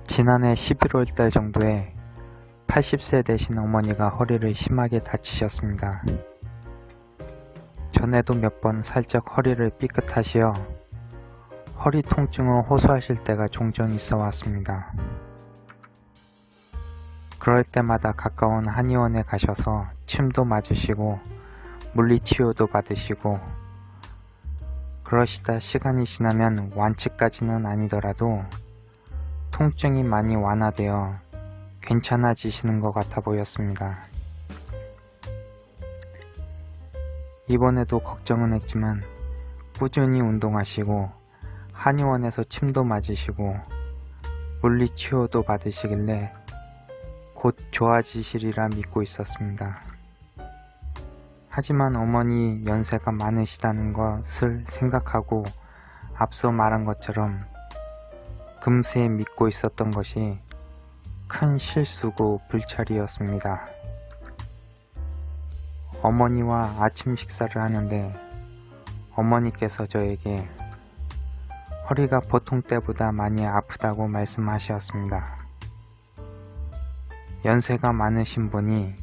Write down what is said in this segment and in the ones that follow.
지난해 11월달 정도에 80세 되신 어머니가 허리를 심하게 다치셨습니다. 전에도 몇 번 살짝 허리를 삐끗하시어 허리 통증을 호소하실 때가 종종 있어 왔습니다. 그럴 때마다 가까운 한의원에 가셔서 침도 맞으시고 물리치료도 받으시고 그러시다 시간이 지나면 완치까지는 아니더라도 통증이 많이 완화되어 괜찮아지시는 것 같아 보였습니다. 이번에도 걱정은 했지만 꾸준히 운동하시고 한의원에서 침도 맞으시고 물리치료도 받으시길래 곧 좋아지시리라 믿고 있었습니다. 하지만 어머니 연세가 많으시다는 것을 생각하고 앞서 말한 것처럼 금세 믿고 있었던 것이 큰 실수고 불찰이었습니다. 어머니와 아침 식사를 하는데 어머니께서 저에게 허리가 보통 때보다 많이 아프다고 말씀하셨습니다. 연세가 많으신 분이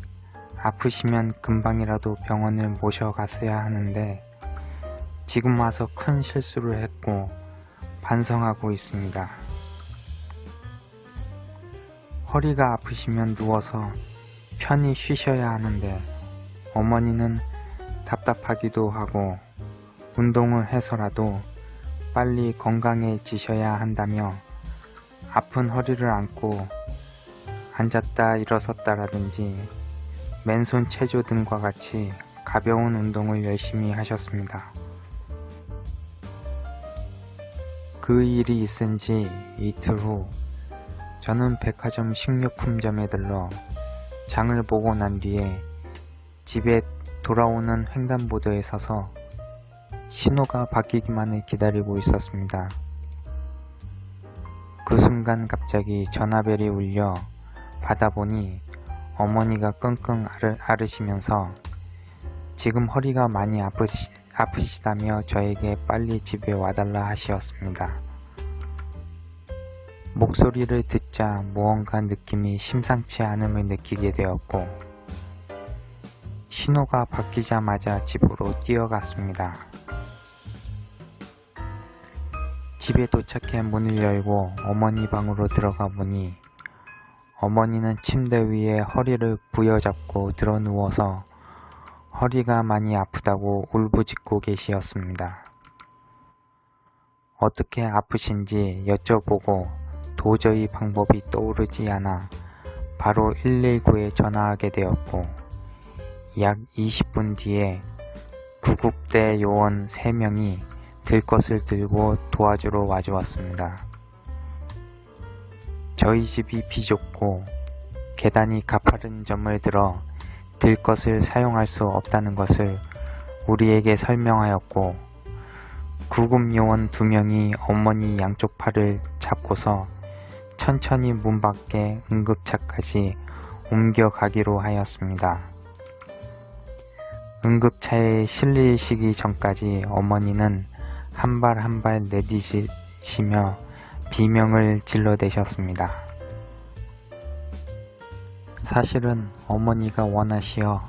아프시면 금방이라도 병원을 모셔갔어야 하는데 지금 와서 큰 실수를 했고 반성하고 있습니다. 허리가 아프시면 누워서 편히 쉬셔야 하는데 어머니는 답답하기도 하고 운동을 해서라도 빨리 건강해지셔야 한다며 아픈 허리를 안고 앉았다 일어섰다라든지 맨손 체조 등과 같이 가벼운 운동을 열심히 하셨습니다. 그 일이 있은 지 이틀 후 저는 백화점 식료품점에 들러 장을 보고 난 뒤에 집에 돌아오는 횡단보도에 서서 신호가 바뀌기만을 기다리고 있었습니다. 그 순간 갑자기 전화벨이 울려 받아보니 어머니가 끙끙 앓으시면서 지금 허리가 많이 아프시다며 저에게 빨리 집에 와달라 하시었습니다. 목소리를 듣자 무언가 느낌이 심상치 않음을 느끼게 되었고 신호가 바뀌자마자 집으로 뛰어갔습니다. 집에 도착해 문을 열고 어머니 방으로 들어가 보니 어머니는 침대 위에 허리를 부여잡고 드러누워서 허리가 많이 아프다고 울부짖고 계시었습니다. 어떻게 아프신지 여쭤보고 도저히 방법이 떠오르지 않아 바로 119에 전화하게 되었고 약 20분 뒤에 구급대 요원 3명이 들것을 들고 도와주러 와주었습니다. 저희 집이 비좁고 계단이 가파른 점을 들어 들것을 사용할 수 없다는 것을 우리에게 설명하였고 구급요원 2명이 어머니 양쪽 팔을 잡고서 천천히 문 밖에 응급차까지 옮겨가기로 하였습니다. 응급차에 실리시기 전까지 어머니는 한 발 한 발 내디디시며 비명을 질러대셨습니다. 사실은 어머니가 원하시어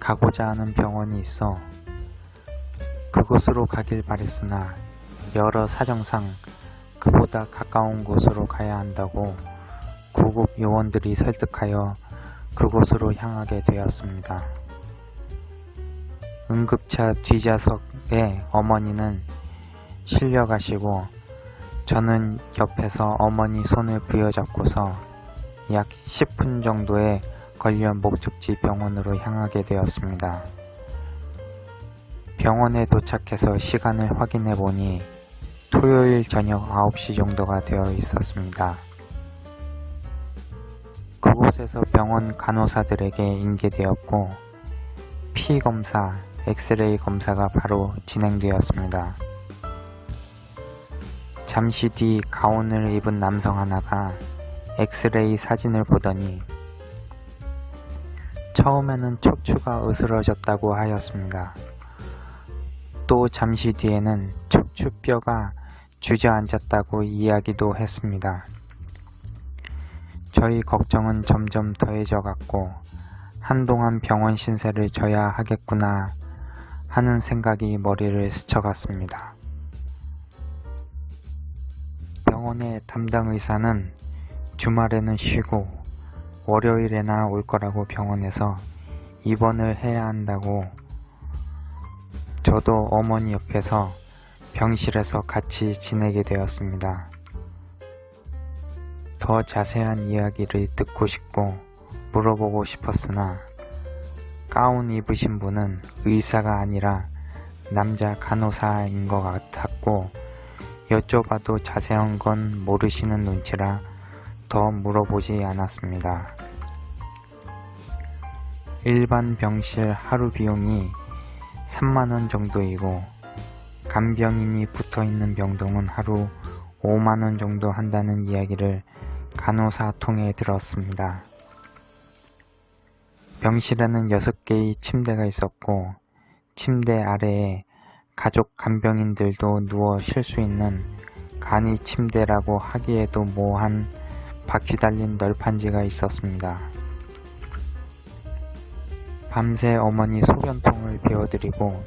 가고자 하는 병원이 있어 그곳으로 가길 바랬으나 여러 사정상 그보다 가까운 곳으로 가야 한다고 구급 요원들이 설득하여 그곳으로 향하게 되었습니다. 응급차 뒷좌석에 어머니는 실려가시고 저는 옆에서 어머니 손을 부여잡고서 약 10분 정도에 걸려 목적지 병원으로 향하게 되었습니다. 병원에 도착해서 시간을 확인해 보니 토요일 저녁 9시 정도가 되어 있었습니다. 그곳에서 병원 간호사들에게 인계되었고 피검사, 엑스레이 검사가 바로 진행되었습니다. 잠시 뒤 가운을 입은 남성 하나가 엑스레이 사진을 보더니 처음에는 척추가 으스러졌다고 하였습니다. 또 잠시 뒤에는 척추뼈가 주저앉았다고 이야기도 했습니다. 저희 걱정은 점점 더해져 갔고 한동안 병원 신세를 져야 하겠구나 하는 생각이 머리를 스쳐갔습니다. 병원의 담당 의사는 주말에는 쉬고 월요일에나 올 거라고 병원에서 입원을 해야 한다고 저도 어머니 옆에서 병실에서 같이 지내게 되었습니다. 더 자세한 이야기를 듣고 싶고 물어보고 싶었으나 가운 입으신 분은 의사가 아니라 남자 간호사인 것 같았고 여쭤봐도 자세한 건 모르시는 눈치라 더 물어보지 않았습니다. 일반 병실 하루 비용이 3만원 정도이고 간병인이 붙어있는 병동은 하루 5만원 정도 한다는 이야기를 간호사 통해 들었습니다. 병실에는 6개의 침대가 있었고 침대 아래에 가족 간병인들도 누워 쉴 수 있는 간이 침대라고 하기에도 뭐한 바퀴 달린 널판지가 있었습니다. 밤새 어머니 소변통을 비워드리고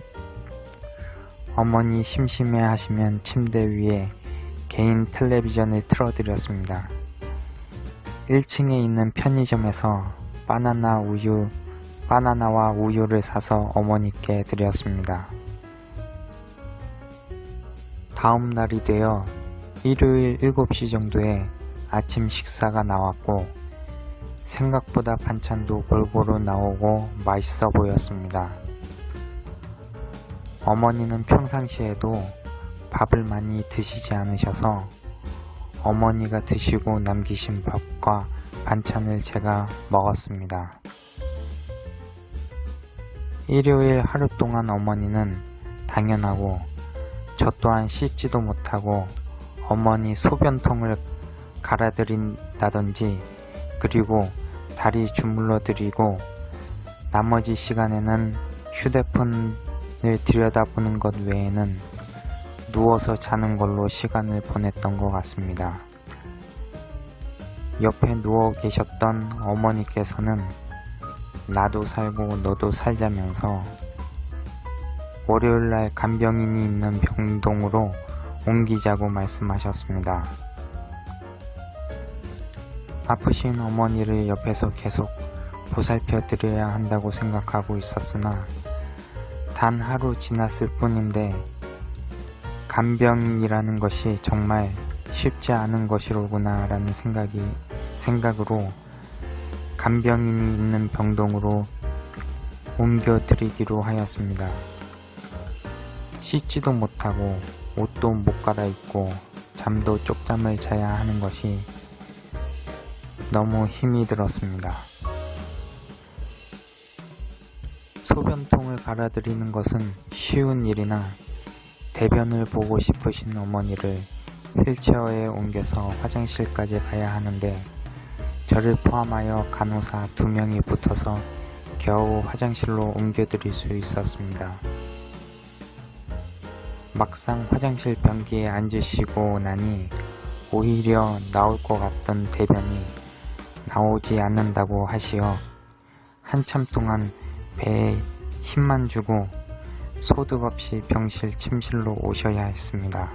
어머니 심심해 하시면 침대 위에 개인 텔레비전을 틀어드렸습니다. 1층에 있는 편의점에서 바나나와 우유를 사서 어머니께 드렸습니다. 다음 날이 되어 일요일 7시 정도에 아침 식사가 나왔고 생각보다 반찬도 골고루 나오고 맛있어 보였습니다. 어머니는 평상시에도 밥을 많이 드시지 않으셔서 어머니가 드시고 남기신 밥과 반찬을 제가 먹었습니다. 일요일 하루 동안 어머니는 당연하고 저 또한 씻지도 못하고 어머니 소변통을 갈아드린다든지 그리고 다리 주물러 드리고 나머지 시간에는 휴대폰을 들여다보는 것 외에는 누워서 자는 걸로 시간을 보냈던 것 같습니다. 옆에 누워 계셨던 어머니께서는 나도 살고 너도 살자면서 월요일날 간병인이 있는 병동으로 옮기자고 말씀하셨습니다. 아프신 어머니를 옆에서 계속 보살펴 드려야 한다고 생각하고 있었으나 단 하루 지났을 뿐인데 간병이라는 것이 정말 쉽지 않은 것이로구나 라는 생각으로 간병인이 있는 병동으로 옮겨드리기로 하였습니다. 씻지도 못하고 옷도 못 갈아입고 잠도 쪽잠을 자야 하는 것이 너무 힘이 들었습니다. 소변통을 갈아드리는 것은 쉬운 일이나 대변을 보고 싶으신 어머니를 휠체어에 옮겨서 화장실까지 가야 하는데 저를 포함하여 간호사 2명이 붙어서 겨우 화장실로 옮겨드릴 수 있었습니다. 막상 화장실 변기에 앉으시고 나니 오히려 나올 것 같던 대변이 나오지 않는다고 하시어 한참 동안 배에 힘만 주고 소득 없이 병실 침실로 오셔야 했습니다.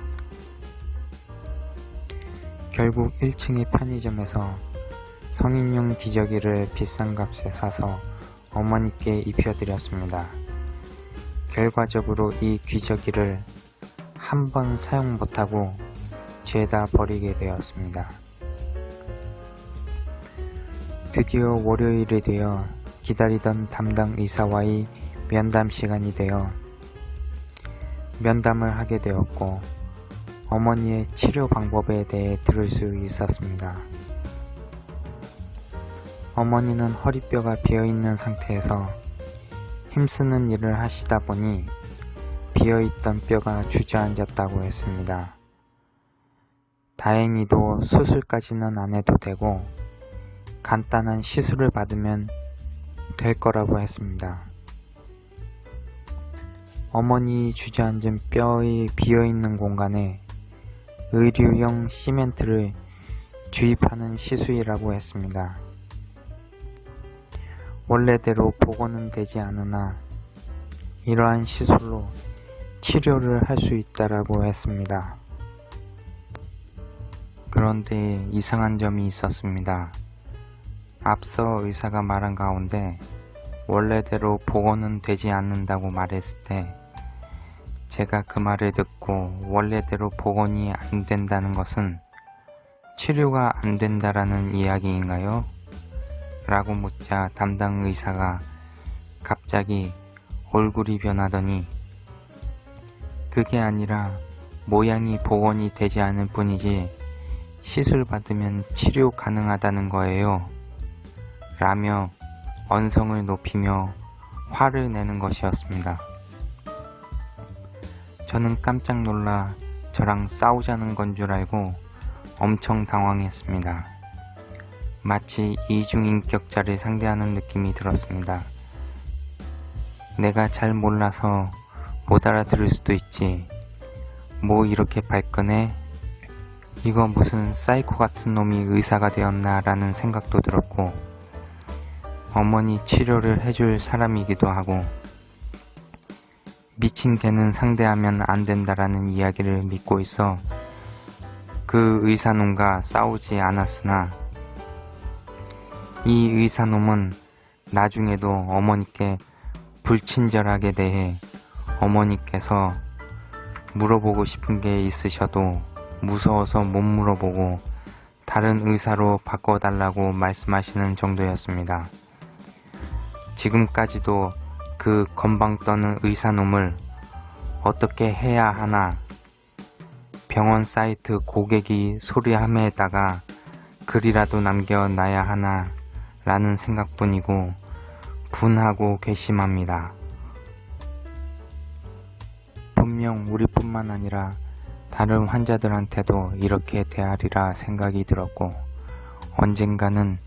결국 1층의 편의점에서 성인용 기저귀를 비싼 값에 사서 어머니께 입혀드렸습니다. 결과적으로 이 기저귀를 한 번 사용 못하고 죄다 버리게 되었습니다. 드디어 월요일이 되어 기다리던 담당 의사와의 면담 시간이 되어 면담을 하게 되었고 어머니의 치료 방법에 대해 들을 수 있었습니다. 어머니는 허리뼈가 비어있는 상태에서 힘쓰는 일을 하시다 보니 비어있던 뼈가 주저앉았다고 했습니다. 다행히도 수술까지는 안 해도 되고 간단한 시술을 받으면 될 거라고 했습니다. 어머니 주저앉은 뼈의 비어있는 공간에 의류용 시멘트를 주입하는 시술이라고 했습니다. 원래대로 복원은 되지 않으나 이러한 시술로 치료를 할 수 있다라고 했습니다. 그런데 이상한 점이 있었습니다. 앞서 의사가 말한 가운데 원래대로 복원은 되지 않는다고 말했을 때 제가 그 말을 듣고 원래대로 복원이 안 된다는 것은 치료가 안 된다라는 이야기인가요? 라고 묻자 담당 의사가 갑자기 얼굴이 변하더니 그게 아니라 모양이 복원이 되지 않을 뿐이지 시술 받으면 치료 가능하다는 거예요. 라며 언성을 높이며 화를 내는 것이었습니다. 저는 깜짝 놀라 저랑 싸우자는 건 줄 알고 엄청 당황했습니다. 마치 이중인격자를 상대하는 느낌이 들었습니다. 내가 잘 몰라서 못 알아들을 수도 있지. 뭐 이렇게 발끈해? 이거 무슨 사이코 같은 놈이 의사가 되었나 라는 생각도 들었고 어머니 치료를 해줄 사람이기도 하고 미친 개는 상대하면 안 된다라는 이야기를 믿고 있어 그 의사놈과 싸우지 않았으나 이 의사놈은 나중에도 어머니께 불친절하게 대해 어머니께서 물어보고 싶은 게 있으셔도 무서워서 못 물어보고 다른 의사로 바꿔달라고 말씀하시는 정도였습니다. 지금까지도 그 건방 떠는 의사놈을 어떻게 해야 하나 병원 사이트 고객이 소리함에다가 글이라도 남겨놔야 하나 라는 생각뿐이고 분하고 괘씸합니다. 분명 우리뿐만 아니라 다른 환자들한테도 이렇게 대하리라 생각이 들었고 언젠가는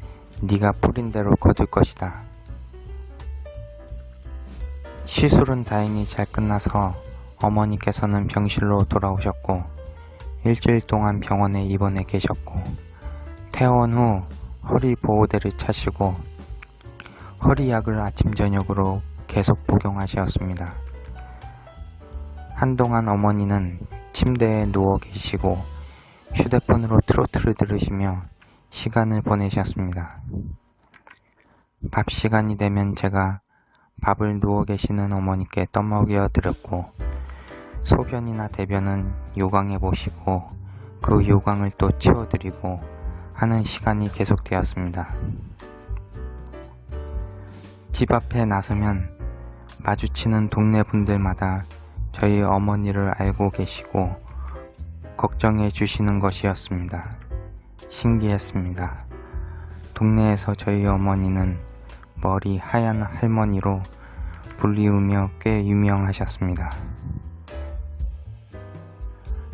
네가 뿌린 대로 거둘 것이다. 시술은 다행히 잘 끝나서 어머니께서는 병실로 돌아오셨고 일주일 동안 병원에 입원해 계셨고 퇴원 후 허리 보호대를 차시고 허리약을 아침 저녁으로 계속 복용하셨습니다. 한동안 어머니는 침대에 누워 계시고 휴대폰으로 트로트를 들으시며 시간을 보내셨습니다. 밥 시간이 되면 제가 밥을 누워 계시는 어머니께 떠먹여 드렸고 소변이나 대변은 요강해 보시고 그 요강을 또 치워드리고 하는 시간이 계속되었습니다. 집 앞에 나서면 마주치는 동네 분들마다 저희 어머니를 알고 계시고 걱정해 주시는 것이었습니다. 신기했습니다. 동네에서 저희 어머니는 머리 하얀 할머니로 불리우며 꽤 유명하셨습니다.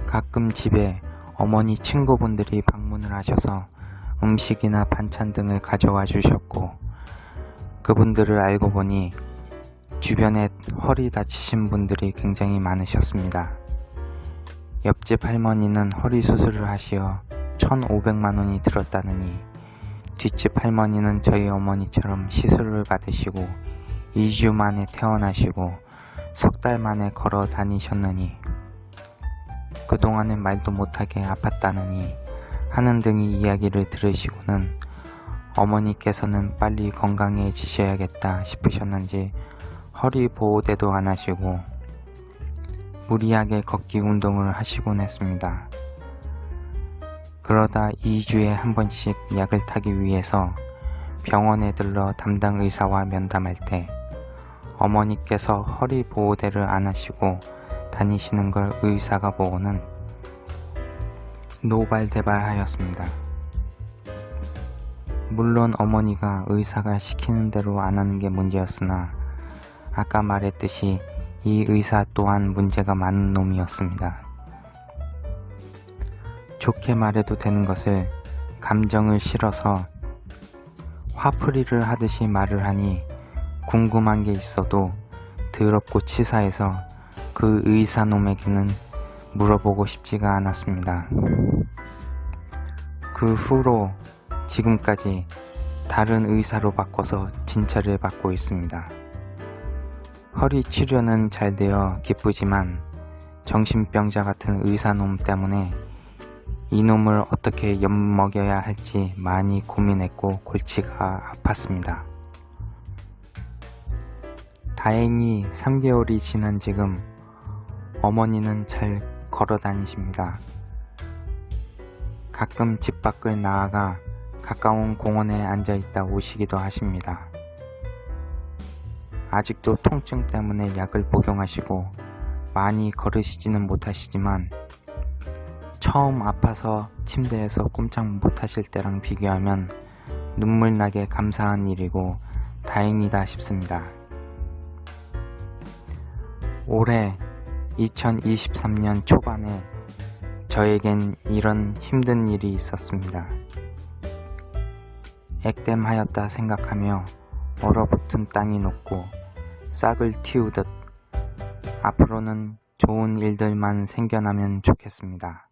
가끔 집에 어머니 친구분들이 방문을 하셔서 음식이나 반찬 등을 가져와 주셨고 그분들을 알고 보니 주변에 허리 다치신 분들이 굉장히 많으셨습니다. 옆집 할머니는 허리 수술을 하시어 1,500만원이 들었다느니 뒷집 할머니는 저희 어머니처럼 시술을 받으시고 2주 만에 퇴원하시고 석 달 만에 걸어 다니셨느니 그동안은 말도 못하게 아팠다느니 하는 등의 이야기를 들으시고는 어머니께서는 빨리 건강해지셔야겠다 싶으셨는지 허리 보호대도 안 하시고 무리하게 걷기 운동을 하시곤 했습니다. 그러다 2주에 한 번씩 약을 타기 위해서 병원에 들러 담당 의사와 면담할 때 어머니께서 허리 보호대를 안 하시고 다니시는 걸 의사가 보고는 노발대발하였습니다. 물론 어머니가 의사가 시키는 대로 안 하는 게 문제였으나 아까 말했듯이 이 의사 또한 문제가 많은 놈이었습니다. 좋게 말해도 되는 것을 감정을 실어서 화풀이를 하듯이 말을 하니 궁금한 게 있어도 더럽고 치사해서 그 의사놈에게는 물어보고 싶지가 않았습니다. 그 후로 지금까지 다른 의사로 바꿔서 진찰을 받고 있습니다. 허리 치료는 잘 되어 기쁘지만 정신병자 같은 의사놈 때문에 이놈을 어떻게 엿먹여야 할지 많이 고민했고 골치가 아팠습니다. 다행히 3개월이 지난 지금 어머니는 잘 걸어 다니십니다. 가끔 집 밖을 나아가 가까운 공원에 앉아있다 오시기도 하십니다. 아직도 통증 때문에 약을 복용하시고 많이 걸으시지는 못하시지만 처음 아파서 침대에서 꼼짝 못하실 때랑 비교하면 눈물 나게 감사한 일이고 다행이다 싶습니다. 올해 2023년 초반에 저에겐 이런 힘든 일이 있었습니다. 액땜하였다 생각하며 얼어붙은 땅이 녹고 싹을 틔우듯 앞으로는 좋은 일들만 생겨나면 좋겠습니다.